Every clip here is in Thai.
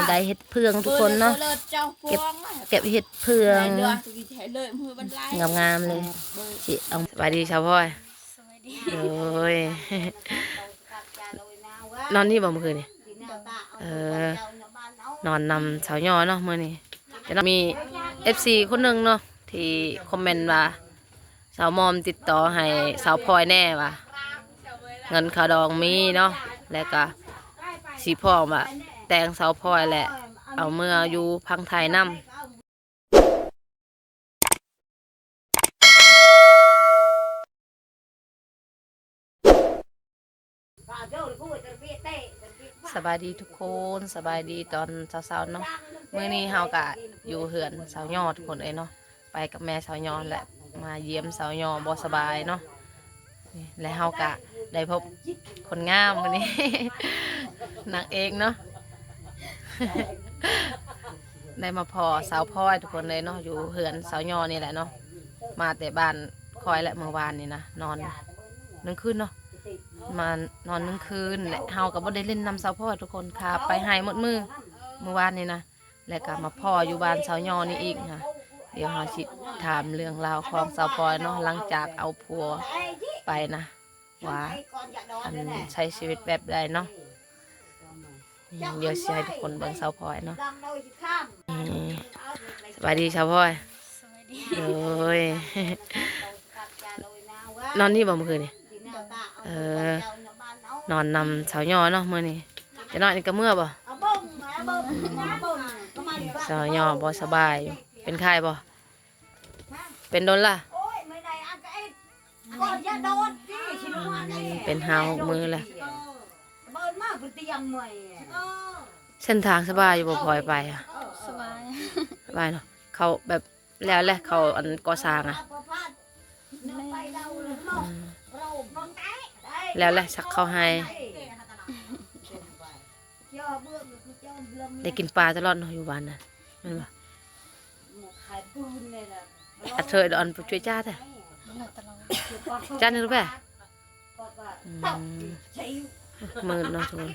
ได้เห็ดเพืองทุกคนเนาะเก็บเห็ดเพืองงามๆเลยสิเอาสบายดีชาวพ่อยโอ้ยนอนนี่บ่เมื่อคืนนี่นอนนำสาวย่อเนาะมื้อนี้จะมี FC คนหนึ่งเนาะที่คอมเมนต์ว่าสาวมอมติดต่อให้สาวพลอยแน่ว่ะเงินขาดองมีเนาะแล้วก็สีพ่อมาแต่งสาวพลอยแหละเอาเมื่ออยู่พังไทยน้ำสบายดีทุกคนสบายดีตอนเช้าๆเนาะมื้อนี้เฮากะอยู่เหือนสาวยอดคนเนาะไปกับแม่สาวยอดแหละมาเยี่ยมสาวยอดบ่สบายเนาะและเฮากะได้พบคนงามมื้อนี้ นางเอกเนาะ ได้มาพอสาวพลอยทุกคนเลยเนาะอยู่เหือนสาวยอดนี่แหละเนาะมาแต่บ้านคอยและเมื่อวานนี่นะนอนนึงคืนเนาะมานอนนึงคืนและเฮากับบ่ได้เล่นนำสาวพลอยทุกคนค่ะไปหายหมดมือเมื่อวานนี่นะแล้วก็มาพ่ออยู่บ้านสาวยอนี่อีกค่ะเดี๋ยวเฮาสิถามเรื่องราวของสาวพลอยเนาะหลังจากเอาผัวไปนะว่าอันใช้ชีวิตแบบใดเนาะเดี๋ยวให้ทุกคนเบิ่งสาวพลอยเนาะสวัสดีสาวพลอยโอ้ยนอนนี่บ่เมื่อคืนนี่นอนนำสาวยอเนาะมื้อนี้จะนอนนี่ก็เมื่อบ่สาวยอบ่สบายอยู่เป็นไข้บ่เป็นโดนล่ะเป็นหาวมือแหละเส้นทางสบายอยู่บ่พลอยไปอ่ะสบายเนาะเขาแบบแล้วแหละเขาอันก่อสร้างอ่ะแล้วแหละสักเขาให้ได้กินปลาตลอดเนาะอยู่บ้านน่ะแม่นบ่อัดเธอดอนช่วยจ้าแต่จ้านี่รู้ป่ะมืดเนาะทุกคน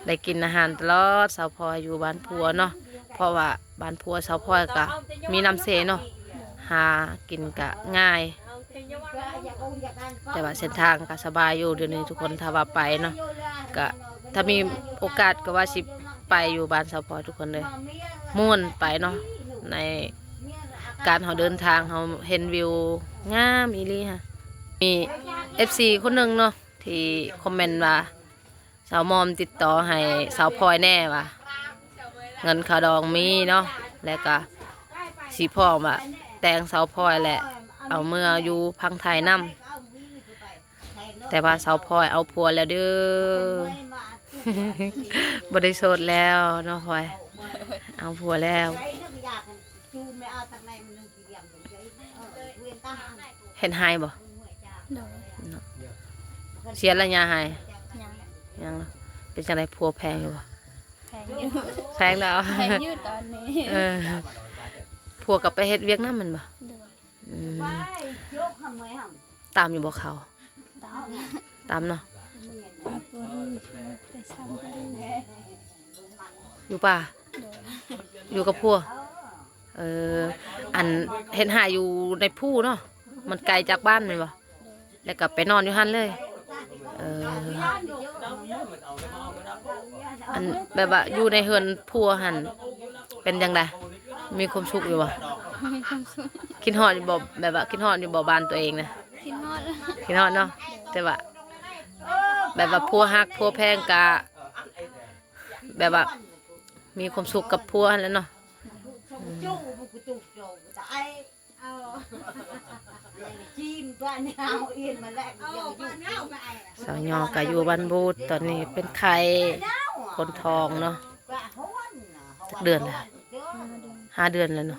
ได้กินอาหารตลอดสาวพลอยอยู่บ้านผัวเนาะเพราะว่าบ้านผัวสาวพลอยก็มีน้ำเสเนาะหากินก็ง่ายแต่ว่าเส้นทางก็สบายอยู่เดี๋ยวนี้ทุกคนถ้าว่าไปเนาะก็ถ้ามีโอกาสก็ว่าสิไปอยู่บ้านสาวพลอยทุกคนเลยม่วนไปเนาะในการเขาเดินทางเขาเห็นวิวงามอีหลีค่ะมี FC คนหนึ่งเนาะที่คอมเมนต์ว่าสาวมอมติดต่อให้สาวพลอยแน่ว่ะเงินขาดองมีเนาะแล้วก็สีพ่อมาแต่งสาวพลอยแหละเอาเมื่ออยู่พังไทยน้ำแต่ว่าสาวพลอยเอาผัวแล้วเด้อบริสุทธิ์แล้วเนาะพลอยเอาผัวแล้วเห็นหายบ่เสียระยะหายยังเป็นจังไรผัวแพงอยู่บ่แพงแล้วแพงยืดตอนนี้ผัวกับไปเฮ็ดเวียกน้ำมันบ่ตามอยู่บ่เขาตามเนาะอยู่ป่ะอยู่กับผัวอันเห็นหายอยู่ในผู้เนาะมันไกลจากบ้านเลยบ่แล้วก็ไปนอนอยู่หันเลยอันแบบว่าอยู่ในเฮือนผัวหันเป็นยังไงมีความสุขอยู่บ่คิดฮอดอยู่บ่แบบว่าคิดฮอดอยู่บ่บ้านตัวเองนะคิดฮอดเนาะแต่ว่าแบบว่าผัวฮักผัวแพงกะแบบว่ามีความสุขกับผัวแล้วเนาะสาวยอก็อยู่บ้านบูดตอนนี้เป็นไข่คนทองเนาะสักเดือนละ5 เดือนแล้วเนาะ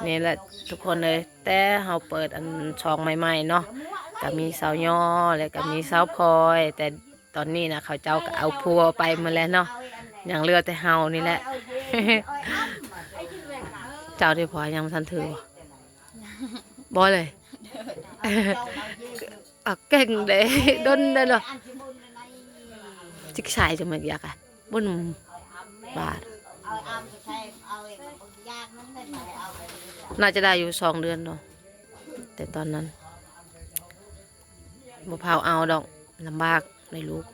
นี่แหละทุกคนเลยแต่เราเปิดอันช่องใหม่ๆเนาะก็มีสาวยอแล้วก็มีสาวพลอยแต่ตอนนี้นะเขาเจ้าก็เอาผัวไปหมดแล้วเนาะยังเหลือแต่เฮานี่แหละ เจ้าที่พอยังทันถือบ่เลยเก่งเด้ดนเด้อเนาะ จิกใส่จะมาอยากอ่ะบนบาทน่าจะได้อยู่2 เดือนเนาะแต่ตอนนั้นบ่พาวเอาดอกลำบากในลูก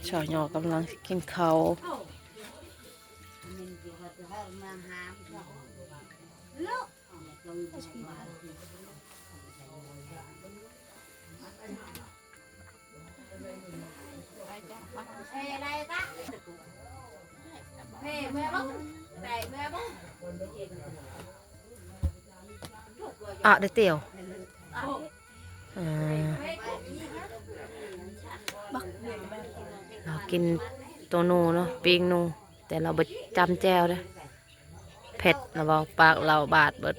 ชาวหยอกำลังกินข้าวได้เตี๋ยวเรากินตัวนูเนาะปิ้งนูแต่เราไปจำแจวเลยเผ็ดเราบอกปากเราบาดเบิด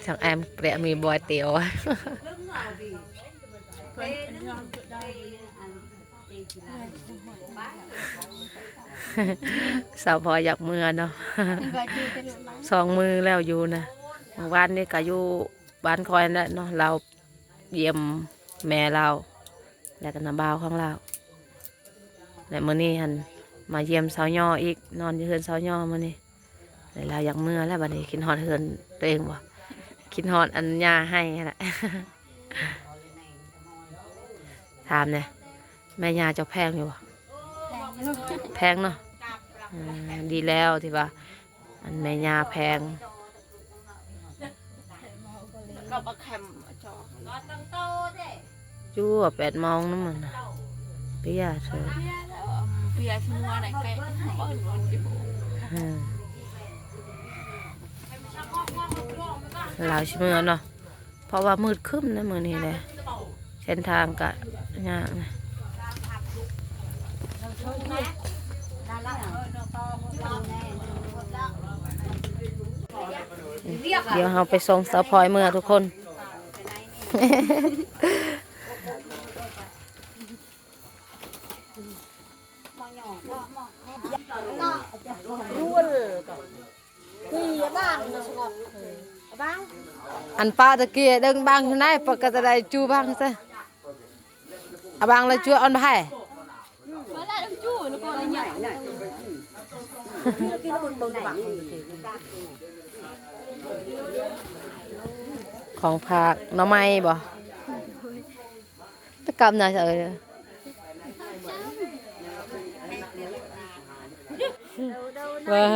ทางแอมเปรียมีบอยเตี๋ยวสาวพออยากมือเนาะ2 มือแล้วอยู่นะวันนี้ก็อยู่บ้านคอยนั่นเนาะเราเยี่ยมแม่เราแล้วก็น้าบ่าวของเราและมื้อนี้หันมาเยี่ยมสาวย่ออีกนอนอยู่เฮือนสาวย่อมื้อนี้แล้วเราอยากมือแล้วบัดนี้กินฮอดเฮือนตัวเองบ่กินฮอดอันย่าให้แหละถามเนี่ยแม่ย่าเจ้าแพงอยู่บ่แพงเนาะดีแล้วที่ว่าอันแม่ย่าแพงจู่8 โมงนั่นมันเปียเธอเราชิมอเนาะเพราะว่ามืดครึ้มนะมือนี้เลยเส้นทางกะยากนะเดี๋ยวเราไปส่งสาวพลอยเมื่อทุกคนอันป้าตะเกียดึงบางที่ไหนปกติได้จูบางซะบางเลยจูอันไปของผักน้ำไม้บ่ตะกำน่าจะว้า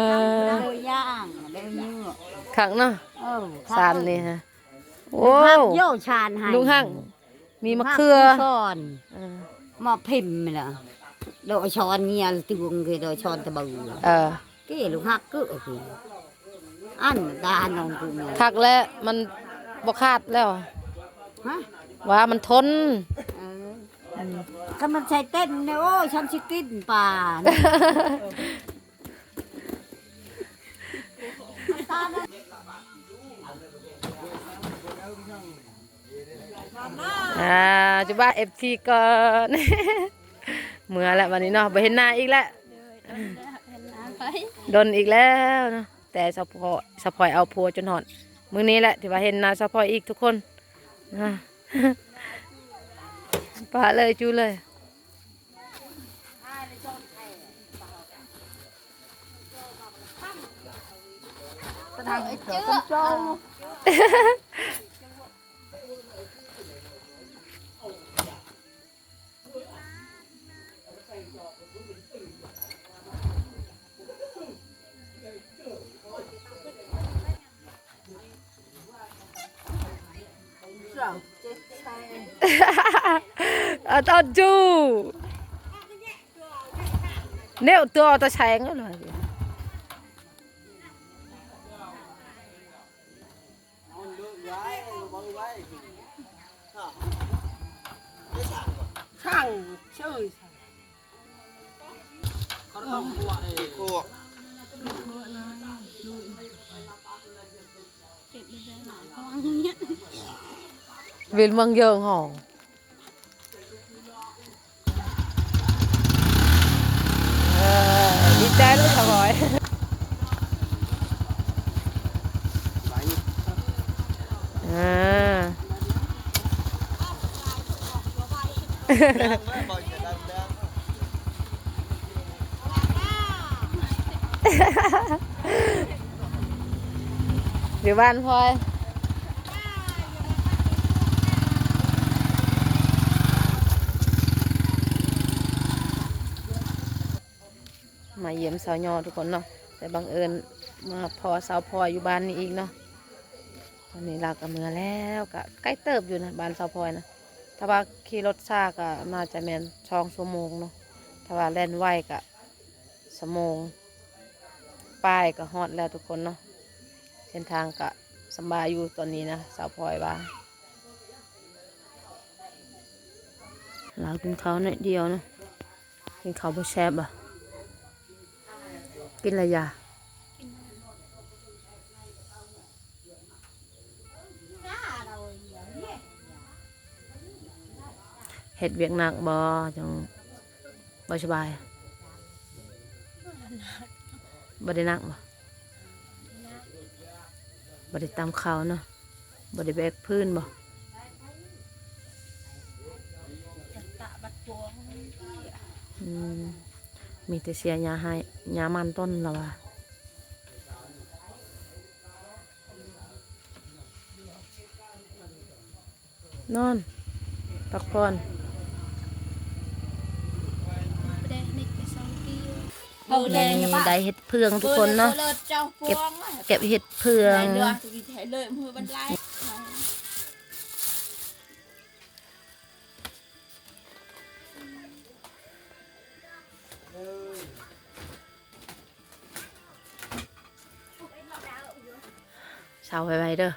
ขังเนาะ3 นี่ฮะโอ้โย่ชานให้ลุงหั่งมีมะเขือหมอพิมพ์เหรอโดยช้อนเงี้ยติวงคือโดยช้อนตะบูกี่ลูกฮักก็คืออันตาน้องกูคักแล้วมันบกขาดแล้วว่ามันทนก็มันใช้เต้นเนี่ยโอ้ฉันชิกินป่าจะบ้าFTก่อนเมื่อแล้ววันนี้เนาะไปเห็นหน้าอีกแล้วโดนอีกแล้วเนาะแต่สะพอยเอาพัวจนหอดมื้อนี้แหละที่ว่าเห็นหน้าสะพอยอีกทุกคนป่าเลยจูเลยตอนจูเนี่ยตัวตะแฉงเลย ช่างชื่อเขาต้องกลัวเองกลัว วินเมืองเยิงห่องดีใจเลยสบอยอยู่บ้านพลอยมาเยี่ยมสาวยอทุกคนเนาะแต่บังเอิญมาพอสาวพลอยอยู่บ้านนี้อีกเนาะตอนนี้เราก็เมื่อแล้วก็ใกล้เติบอยู่นะบ้านสาวพลอยนะถ้าว่าขี่รถซาก็น่าจะแม่น2 ชั่วโมงเนาะถ้าว่าแล่นไวก็1 ชั่วโมงป้ายก็ฮอดแล้วทุกคนเนาะเส้นทางก็สบายอยู่ตอนนี้นะสาวพลอยว่าเรากินข้าวหน่อยเดียวเนาะกินข้าวบ่แซ่บอ่ะกินอะไรยาเฮ็ดเวียกหนักบ่จังบ่สบายบ่ได้หนักบ่ได้ตามข่าวเนาะบ่ได้แบกพื้นบ่มีแต่เสียยาให้ยามันต้นแล้วว่ะนอนพักผ่อนนี่ได้เห็ดเพืองทุกคนเนาะเก็บเห็ดเพืองเช้าไปเด้อ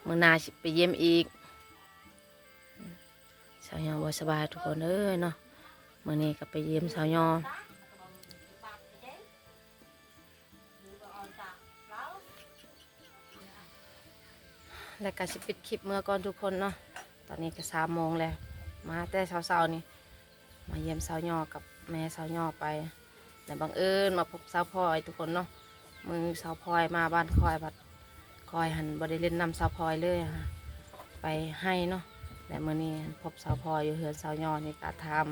มื้อหน้าสิไปเยี่ยมอีกสาวยอบ่สบายทุกคนเอ้ยเนาะมื้อนี้ก็ไปเยี่ยมสาวยอและก็สิปิดคลิปเมื่อก่อนทุกคนเนาะตอนนี้ก็3 โมงแล้วมาแต่เช้าๆนี่มาเยี่ยมสาวยอกับแม่สาวยอไปแต่บังเอิญมาพบสาวพลอยทุกคนเนาะมือสาวพลอยมาบ้านคอยบัดคอยหันบ่ได้เล่นนำสาวพลอยเลยค่ะไปให้เนาะแต่มื้อนี้พบสาวพลอยอยู่เฮือนสาวยอนี่ก็ถาม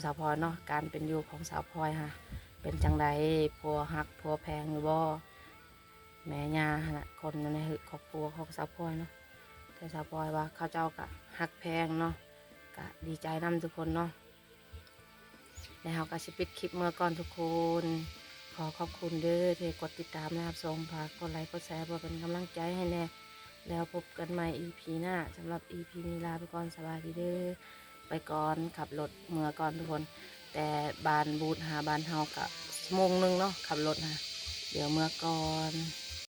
สาวพลอยเนาะการเป็นอยู่ของสาวพลอยค่ะเป็นจังไดผัวฮักผัวแพงหรือบ่แม่ย่าน่ะคนในครอบครัวของสาวพลอยเนาะแต่สาวพลอยว่าเขาเจ้าก็ฮักแพงเนาะก็ดีใจนำทุกคนเนาะแล้วเราก็สิปิดคลิปเมื่อก่อนทุกคนขอขอบคุณเด้อที่กดติดตามนะครับส่งฝากกดไลค์กดแชร์เพื่อเป็นกำลังใจให้แน่แล้วพบกันใหม่ EP หน้าสำหรับ EP นี้ลาไปก่อนสวัสดีเด้อไปก่อนขับรถเมื่อก่อนทุกคนแต่บานบูธหาบานเฮากับ1 ชั่วโมงเนาะขับรถนะเดี๋ยวเมื่อก่อน